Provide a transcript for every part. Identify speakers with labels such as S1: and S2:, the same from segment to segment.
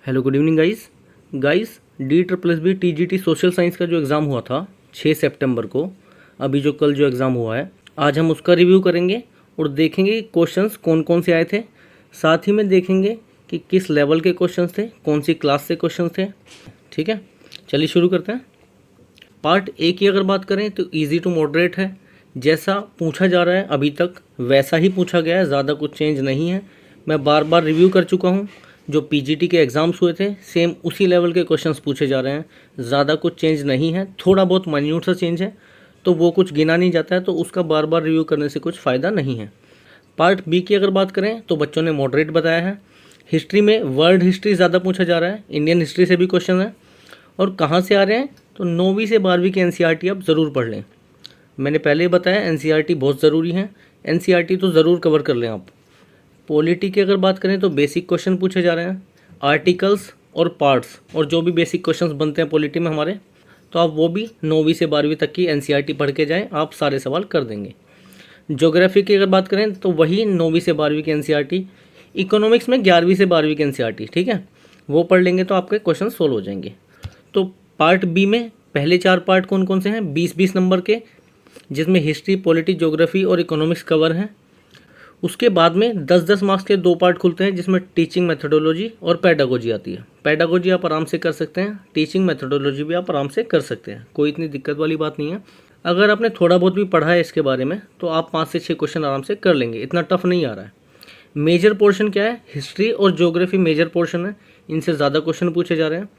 S1: Hello good evening guys D triple S B T G T social science का जो exam हुआ था 6 सितंबर को, अभी जो कल जो एग्ज़ाम हुआ है, आज हम उसका रिव्यू करेंगे और देखेंगे कि क्वेश्चंस कौन कौन से आए थे। साथ ही में देखेंगे कि किस लेवल के क्वेश्चंस थे, कौन सी क्लास से क्वेश्चंस थे। ठीक है, चलिए शुरू करते हैं। पार्ट ए की अगर बात करें तो ईजी टू मॉडरेट है। जैसा पूछा जा रहा है अभी तक वैसा ही पूछा गया है, ज़्यादा कुछ चेंज नहीं है। मैं बार बार रिव्यू कर चुका हूँ, जो पीजीटी के एग्ज़ाम्स हुए थे सेम उसी लेवल के क्वेश्चंस पूछे जा रहे हैं, ज़्यादा कुछ चेंज नहीं है। थोड़ा बहुत माइन्यूट सा चेंज है तो वो कुछ गिना नहीं जाता है, तो उसका बार बार रिव्यू करने से कुछ फ़ायदा नहीं है। पार्ट बी की अगर बात करें तो बच्चों ने मॉडरेट बताया है। हिस्ट्री में वर्ल्ड हिस्ट्री ज़्यादा पूछा जा रहा है, इंडियन हिस्ट्री से भी क्वेश्चन है। और कहाँ से आ रहे हैं तो 9वीं से 12वीं की एनसीईआरटी आप ज़रूर पढ़ लें। मैंने पहले ही बताया एनसीईआरटी बहुत ज़रूरी है, एनसीईआरटी तो ज़रूर कवर कर लें आप। पॉलिटी की अगर बात करें तो बेसिक क्वेश्चन पूछे जा रहे हैं, आर्टिकल्स और पार्ट्स और जो भी बेसिक क्वेश्चंस बनते हैं पॉलिटी में हमारे, तो आप वो भी 9वीं से 12वीं तक की एनसीईआरटी पढ़ के जाएं, आप सारे सवाल कर देंगे। ज्योग्राफी की अगर बात करें तो वही 9वीं से 12वीं की एनसीईआरटी। इकोनॉमिक्स में 11वीं से 12वीं की एनसीईआरटी, ठीक है, वो पढ़ लेंगे तो आपके क्वेश्चन सोल्व हो जाएंगे। तो पार्ट बी में पहले 4 पार्ट कौन कौन से हैं, 20-20 नंबर के, जिसमें हिस्ट्री, पॉलिटी, ज्योग्राफी और इकोनॉमिक्स कवर हैं। उसके बाद में 10-10 मार्क्स के 2 पार्ट खुलते हैं, जिसमें टीचिंग मेथोडोलॉजी और पेडागोजी आती है। पेडागोजी आप आराम से कर सकते हैं, टीचिंग मेथोडोलॉजी भी आप आराम से कर सकते हैं, कोई इतनी दिक्कत वाली बात नहीं है। अगर आपने थोड़ा बहुत भी पढ़ा है इसके बारे में तो आप 5 से 6 क्वेश्चन आराम से कर लेंगे, इतना टफ नहीं आ रहा है। मेजर पोर्शन क्या है, हिस्ट्री और ज्योग्राफी मेजर पोर्शन है, इनसे ज़्यादा क्वेश्चन पूछे जा रहे हैं।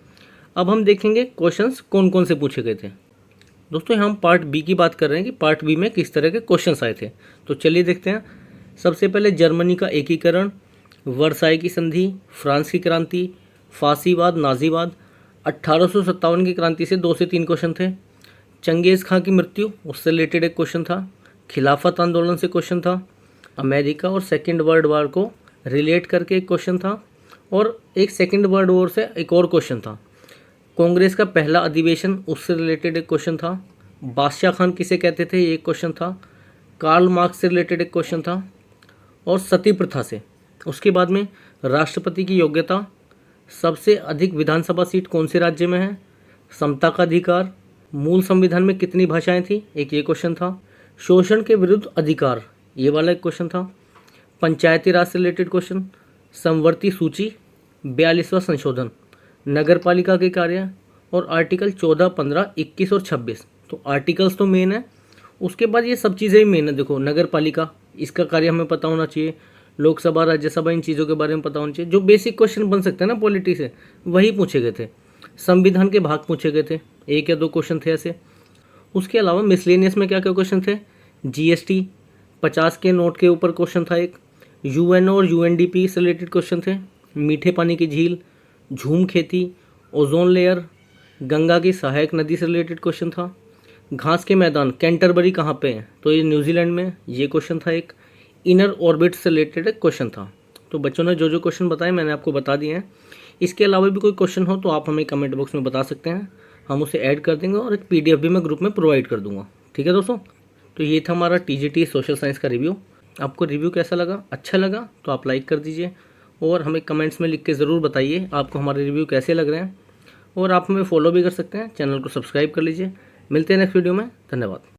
S1: अब हम देखेंगे क्वेश्चंस कौन कौन से पूछे गए थे। दोस्तों हम पार्ट बी की बात कर रहे हैं कि पार्ट बी में किस तरह के क्वेश्चंस आए थे, तो चलिए देखते हैं। सबसे पहले जर्मनी का एकीकरण, वर्साई की संधि, फ्रांस की क्रांति, फासीवाद, नाजीवाद। 1857 की क्रांति से 2 से 3 क्वेश्चन थे। चंगेज़ खां की मृत्यु, उससे रिलेटेड एक क्वेश्चन था। खिलाफत आंदोलन से क्वेश्चन था। अमेरिका और सेकेंड वर्ल्ड वॉर को रिलेट करके एक क्वेश्चन था, और एक सेकेंड वर्ल्ड वॉर से एक और क्वेश्चन था। कांग्रेस का पहला अधिवेशन, उससे रिलेटेड एक क्वेश्चन था। बादशाह खान किसे कहते थे, ये एक क्वेश्चन था। कार्ल मार्क्स से रिलेटेड एक क्वेश्चन था, और सती प्रथा से। उसके बाद में राष्ट्रपति की योग्यता, सबसे अधिक विधानसभा सीट कौन से राज्य में है, समता का अधिकार, मूल संविधान में कितनी भाषाएं थी, एक ये क्वेश्चन था। शोषण के विरुद्ध अधिकार, ये वाला एक क्वेश्चन था। पंचायती राज से रिलेटेड क्वेश्चन, समवर्ती सूची, 42वां संशोधन, नगर पालिका के कार्य, और आर्टिकल 14, 15, 21 और 26। तो आर्टिकल्स तो मेन है, उसके बाद ये सब चीज़ें ही मेन है। देखो नगर पालिका, इसका कार्य हमें पता होना चाहिए। लोकसभा, राज्यसभा, इन चीज़ों के बारे में पता होना चाहिए। जो बेसिक क्वेश्चन बन सकते हैं ना पॉलिटी से, वही पूछे गए थे। संविधान के भाग पूछे गए थे, 1 या 2 क्वेश्चन थे ऐसे। उसके अलावा मिसलेनियस में क्या क्या क्वेश्चन थे, जीएसटी, 50 के नोट के ऊपर क्वेश्चन था एक। यूएनओ और यूएनडीपी से रिलेटेड क्वेश्चन थे। मीठे पानी की झील, झूम खेती, ओजोन लेयर, गंगा की सहायक नदी से रिलेटेड क्वेश्चन था। घास के मैदान कैंटरबरी कहाँ पे हैं, तो ये न्यूजीलैंड में, ये क्वेश्चन था एक। इनर ऑर्बिट से रिलेटेड एक क्वेश्चन था। तो बच्चों ने जो जो क्वेश्चन बताए मैंने आपको बता दिए हैं। इसके अलावा भी कोई क्वेश्चन हो तो आप हमें कमेंट बॉक्स में बता सकते हैं, हम उसे ऐड कर देंगे और एक पीडीएफ भी मैं ग्रुप में प्रोवाइड कर दूंगा। ठीक है दोस्तों, तो ये था हमारा टीजीटी सोशल साइंस का रिव्यू। आपको रिव्यू कैसा लगा, अच्छा लगा तो आप लाइक कर दीजिए, और हमें कमेंट्स में लिख के ज़रूर बताइए आपको हमारे रिव्यू कैसे लग रहे हैं। और आप हमें फॉलो भी कर सकते हैं, चैनल को सब्सक्राइब कर लीजिए। मिलते हैं नेक्स्ट वीडियो में, धन्यवाद।